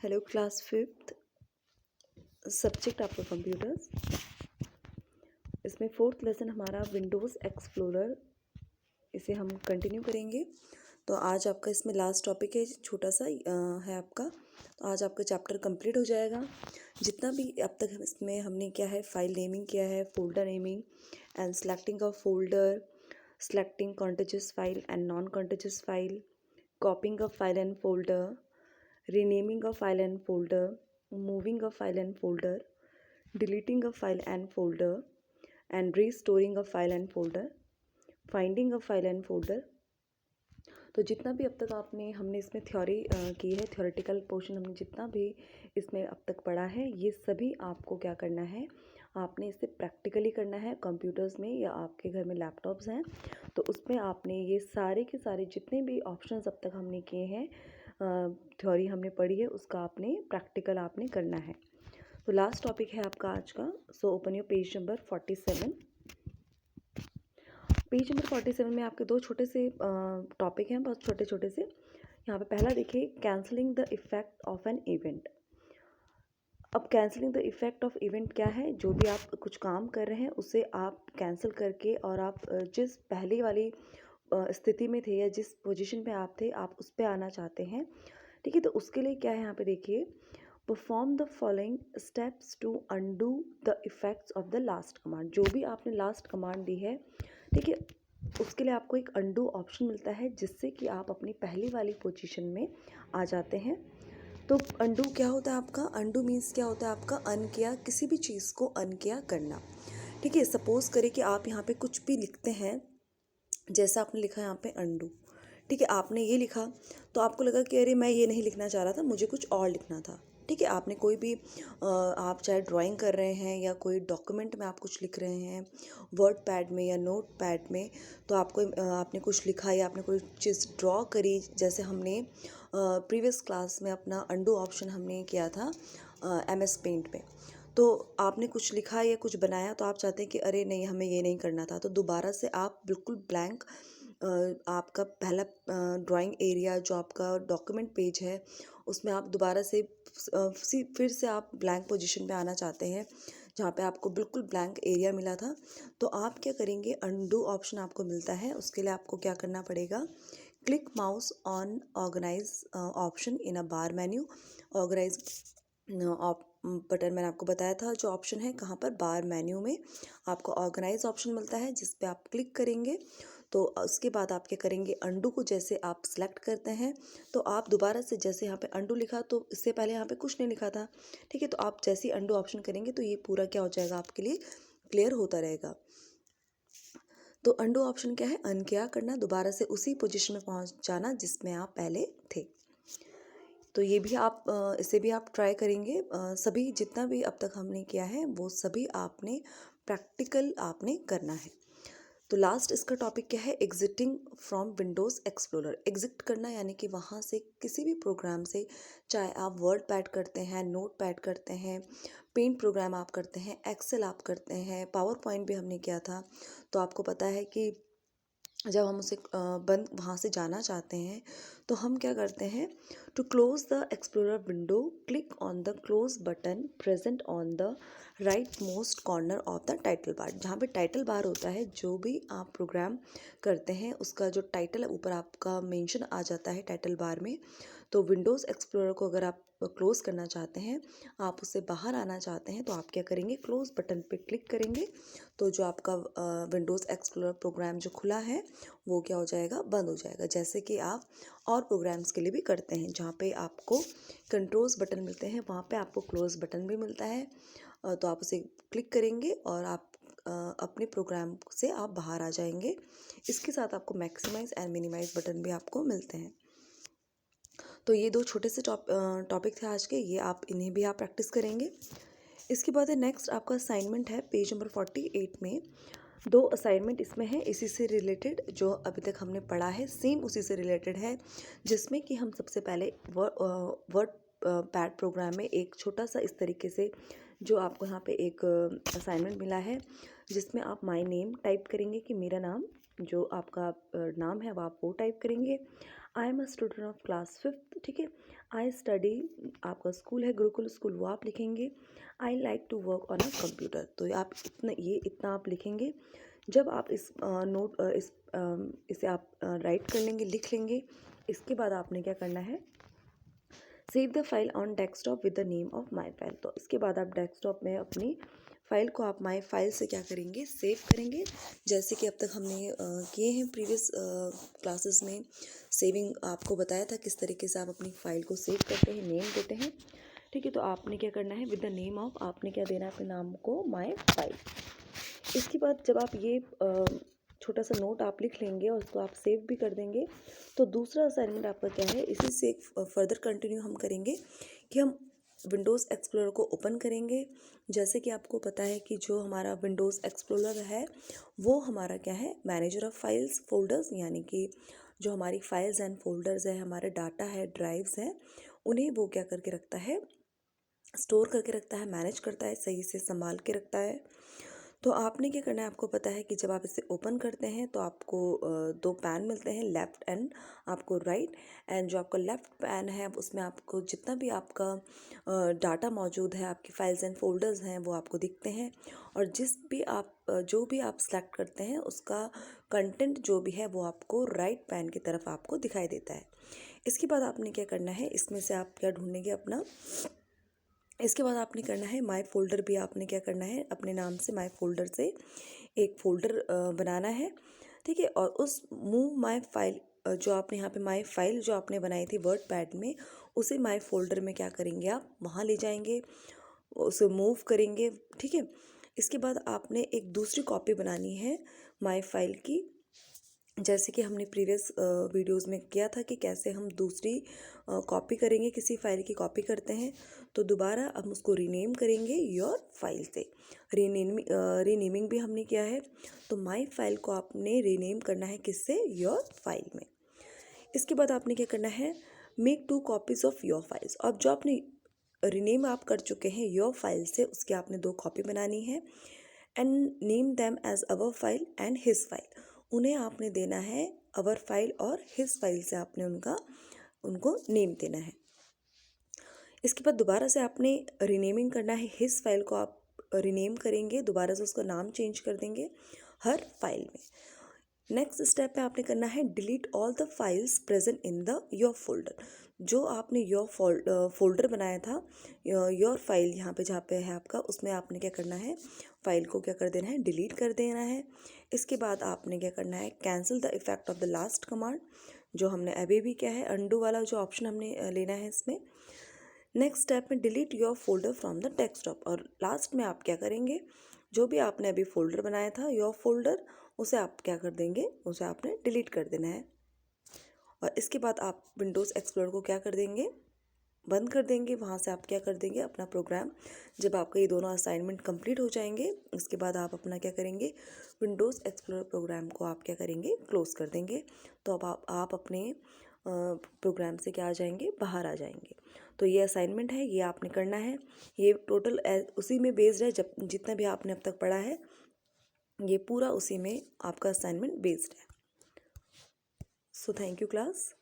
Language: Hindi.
हेलो क्लास फिफ्थ, सब्जेक्ट आपका कंप्यूटर्स। इसमें फोर्थ लेसन हमारा विंडोज़ एक्सप्लोरर, इसे हम कंटिन्यू करेंगे। तो आज आपका इसमें लास्ट टॉपिक है, छोटा सा है आपका। तो आज आपका चैप्टर कंप्लीट हो जाएगा। जितना भी अब तक इसमें हमने किया है, फाइल नेमिंग किया है, folder naming and selecting of folder, selecting contiguous file and non-contiguous file, copying a file and folder, renaming a file and folder, moving a file and folder, deleting a file and folder, and restoring a file and folder, finding a file and folder। तो जितना भी अब तक हमने इसमें थ्योरी की है, थ्योरेटिकल पोर्शन हमने जितना भी इसमें अब तक पढ़ा है, ये सभी आपको क्या करना है, आपने इसे प्रैक्टिकली करना है कंप्यूटर्स में, या आपके घर में लैपटॉप्स हैं तो उसमें आपने ये सारे के सारे जितने भी ऑप्शंस अब तक हमने किए हैं, थ्योरी हमने पढ़ी है, उसका आपने प्रैक्टिकल आपने करना है। तो लास्ट टॉपिक है आपका आज का। So open your page number 47। Page number 47 में आपके दो छोटे से टॉपिक हैं, बहुत छोटे छोटे से। यहाँ पे पहला देखिए, cancelling the effect of an event. अब cancelling the effect of event क्या है? जो भी आप कुछ काम कर रहे हैं उसे आप कैंसिल करके, और आप जिस पहली वाली स्थिति में थे या जिस पोजीशन पे आप थे, आप उस पर आना चाहते हैं। ठीक है, तो उसके लिए क्या है यहाँ पे देखिए, perform the following steps to undo the effects of the last command. जो भी आपने लास्ट कमांड दी है, ठीक है, उसके लिए आपको एक अंडू ऑप्शन मिलता है, जिससे कि आप अपनी पहली वाली पोजीशन में आ जाते हैं। तो अंडू क्या होता है आपका? अंडू मीन्स क्या होता है आपका? अन किया, किसी भी चीज़ को अन किया करना। ठीक है, सपोज़ करें कि आप यहाँ पे कुछ भी लिखते हैं, जैसा आपने लिखा यहाँ पे अंडू। ठीक है, आपने ये लिखा तो आपको लगा कि अरे मैं ये नहीं लिखना चाह रहा था, मुझे कुछ और लिखना था। ठीक है, आपने कोई भी आप चाहे ड्राइंग कर रहे हैं या कोई डॉक्यूमेंट में आप कुछ लिख रहे हैं, वर्ड पैड में या नोट पैड में, तो आपने कुछ लिखा या आपने कोई चीज़ ड्रॉ करी, जैसे हमने प्रीवियस क्लास में अपना अंडू ऑप्शन हमने किया था MS पेंट में। तो आपने कुछ लिखा या कुछ बनाया, तो आप चाहते हैं कि अरे नहीं, हमें ये नहीं करना था, तो दोबारा से आप बिल्कुल ब्लैंक, आपका पहला ड्राइंग एरिया जो आपका डॉक्यूमेंट पेज है, उसमें आप दोबारा से फिर से आप ब्लैंक पोजीशन पे आना चाहते हैं, जहाँ पे आपको बिल्कुल ब्लैंक एरिया मिला था। तो आप क्या करेंगे, अंडू ऑप्शन आपको मिलता है। उसके लिए आपको क्या करना पड़ेगा, click mouse on organise option in a bar menu. Organise button मैंने आपको बताया था, जो ऑप्शन है कहाँ पर, बार मेन्यू में आपको ऑर्गेनाइज ऑप्शन मिलता है, जिस पे आप क्लिक करेंगे। तो उसके बाद आप क्या करेंगे, अंडू को जैसे आप सिलेक्ट करते हैं, तो आप दोबारा से जैसे यहाँ पे अंडू लिखा, तो इससे पहले यहाँ पे कुछ नहीं लिखा था। ठीक है, तो आप जैसे ही अंडू ऑप्शन करेंगे तो ये पूरा क्या हो जाएगा, आपके लिए क्लियर होता रहेगा। तो अंडू ऑप्शन क्या है, अनकिया करना, दोबारा से उसी पोजीशन में पहुँच जाना जिसमें आप पहले थे। तो ये भी आप इसे भी आप ट्राई करेंगे। सभी जितना भी अब तक हमने किया है वो सभी आपने प्रैक्टिकल आपने करना है। तो लास्ट इसका टॉपिक क्या है, exiting from Windows explorer. Exit करना यानी कि वहाँ से किसी भी प्रोग्राम से, चाहे आप वर्ड पैड करते हैं, नोट पैड करते हैं, पेंट प्रोग्राम आप करते हैं, एक्सेल आप करते हैं, पावर पॉइंट भी हमने किया था। तो आपको पता है कि जब हम उसे बंद वहाँ से जाना चाहते हैं, तो हम क्या करते हैं, to close the explorer window click on the close button present on the right most corner of the title bar. जहाँ पे टाइटल बार होता है, जो भी आप प्रोग्राम करते हैं उसका जो टाइटल है ऊपर आपका मेंशन आ जाता है टाइटल बार में। तो विंडोज़ एक्सप्लोरर को अगर आप क्लोज़ करना चाहते हैं, आप उससे बाहर आना चाहते हैं, तो आप क्या करेंगे, क्लोज़ बटन पे क्लिक करेंगे। तो जो आपका विंडोज़ एक्सप्लोरर प्रोग्राम जो खुला है वो क्या हो जाएगा, बंद हो जाएगा। जैसे कि आप और प्रोग्राम्स के लिए भी करते हैं, जहाँ पे आपको कंट्रोल्स बटन मिलते हैं, वहाँ पे आपको क्लोज़ बटन भी मिलता है। तो आप उसे क्लिक करेंगे और आप अपने प्रोग्राम से आप बाहर आ जाएंगे। इसके साथ आपको मैक्सिमाइज़ एंड मिनिमाइज़ बटन भी आपको मिलते हैं। तो ये दो छोटे से टॉपिक थे आज के, ये आप इन्हें भी आप प्रैक्टिस करेंगे। इसके बाद नेक्स्ट आपका असाइनमेंट है पेज नंबर 48 में। दो असाइनमेंट इसमें है इसी से रिलेटेड, जो अभी तक हमने पढ़ा है सेम उसी से रिलेटेड है, जिसमें कि हम सबसे पहले वर्ड पैड प्रोग्राम में एक छोटा सा इस तरीके से, जो आपको यहाँ पे एक असाइनमेंट मिला है, जिसमें आप माय नेम टाइप करेंगे, कि मेरा नाम, जो आपका नाम है वो आप वो टाइप करेंगे। I am a student of class fifth. ठीक है, आई स्टडी, आपका स्कूल है गुरुकुल स्कूल, वो आप लिखेंगे। I like to work on a computer, तो आप इतना आप लिखेंगे। जब आप इसे आप राइट कर लेंगे, लिख लेंगे। इसके बाद आपने क्या करना है, save the file on desktop with the name of my file. तो इसके बाद आप डेस्कटॉप में अपनी फाइल को आप माई फाइल से क्या करेंगे, सेव करेंगे। जैसे कि अब तक हमने किए हैं प्रीवियस क्लासेस में, सेविंग आपको बताया था किस तरीके से आप अपनी फाइल को सेव करते हैं, नेम देते हैं। ठीक है, तो आपने क्या करना है, विद द नेम ऑफ, आपने क्या देना है अपने नाम को, माई फाइल। इसके बाद जब आप ये छोटा सा नोट आप लिख लेंगे और उसको आप सेव भी कर देंगे, तो दूसरा असाइनमेंट आपका क्या है, इसी से फर्दर कंटिन्यू हम करेंगे कि हम विंडोज़ एक्सप्लोरर को ओपन करेंगे। जैसे कि आपको पता है कि जो हमारा विंडोज़ एक्सप्लोरर है वो हमारा क्या है, मैनेजर ऑफ फाइल्स फोल्डर्स, यानी कि जो हमारी फाइल्स एंड फोल्डर्स है, हमारे डाटा है, ड्राइव्स हैं, उन्हें वो क्या करके रखता है, स्टोर करके रखता है, मैनेज करता है, सही से संभाल के रखता है। तो आपने क्या करना है, आपको पता है कि जब आप इसे ओपन करते हैं तो आपको दो पैन मिलते हैं, लेफ़्ट एंड आपको राइट। एंड जो आपका लेफ़्ट पैन है उसमें आपको जितना भी आपका डाटा मौजूद है, आपकी फाइल्स एंड फोल्डर्स हैं, वो आपको दिखते हैं। और जो भी आप सेलेक्ट करते हैं उसका कंटेंट जो भी है वो आपको राइट पैन की तरफ आपको दिखाई देता है। इसके बाद आपने क्या करना है, इसमें से आप क्या ढूंढेंगे अपना, इसके बाद आपने करना है माय फोल्डर, भी आपने क्या करना है, अपने नाम से माय फोल्डर से एक फ़ोल्डर बनाना है। ठीक है, और उस मूव माय फाइल, जो आपने यहाँ पे माय फाइल जो आपने बनाई थी वर्ड पैड में, उसे माय फोल्डर में क्या करेंगे, आप वहाँ ले जाएंगे, उसे मूव करेंगे। ठीक है, इसके बाद आपने एक दूसरी कॉपी बनानी है माय फाइल की। जैसे कि हमने प्रीवियस वीडियोस में किया था कि कैसे हम दूसरी कॉपी करेंगे, किसी फाइल की कॉपी करते हैं, तो दोबारा हम उसको रीनेम करेंगे योर फाइल से। रीनेमिंग भी हमने किया है, तो माय फाइल को आपने रीनेम करना है किससे, योर फाइल में। इसके बाद आपने क्या करना है, make 2 copies of your files. अब जो आपने रीनेम आप कर चुके हैं योर फाइल से, उसकी आपने 2 कॉपी बनानी है। And name them as our file and his file, उन्हें आपने देना है अवर फाइल और हिज फाइल से आपने उनको नेम देना है। इसके बाद दोबारा से आपने रीनेमिंग करना है, हिज फाइल को आप रीनेम करेंगे, दोबारा से उसका नाम चेंज कर देंगे हर फाइल में। नेक्स्ट स्टेप में आपने करना है, delete all the files present in the your folder. जो आपने योर फोल्डर बनाया था, योर फाइल यहाँ पे जहाँ पे है आपका, उसमें आपने क्या करना है, फाइल को क्या कर देना है, डिलीट कर देना है। इसके बाद आपने क्या करना है, cancel the effect of the last command, जो हमने अभी भी क्या है, अंडू वाला जो ऑप्शन हमने लेना है इसमें। नेक्स्ट स्टेप में delete your folder from the desktop, और लास्ट में आप क्या करेंगे, जो भी आपने अभी फोल्डर बनाया था योर फोल्डर, उसे आप क्या कर देंगे, उसे आपने डिलीट कर देना है। और इसके बाद आप विंडोज़ एक्सप्लोरर को क्या कर देंगे, बंद कर देंगे। वहाँ से आप क्या कर देंगे, अपना प्रोग्राम, जब आपका ये दोनों असाइनमेंट कंप्लीट हो जाएंगे, उसके बाद आप अपना क्या करेंगे, विंडोज़ एक्सप्लोरर प्रोग्राम को आप क्या करेंगे, क्लोज़ कर देंगे। तो अब आप अपने प्रोग्राम से क्या आ जाएंगे, बाहर आ जाएंगे। तो ये असाइनमेंट है, ये आपने करना है। ये टोटल उसी में बेस्ड है, जब जितना भी आपने अब तक पढ़ा है, ये पूरा उसी में आपका असाइनमेंट बेस्ड है। So thank you class.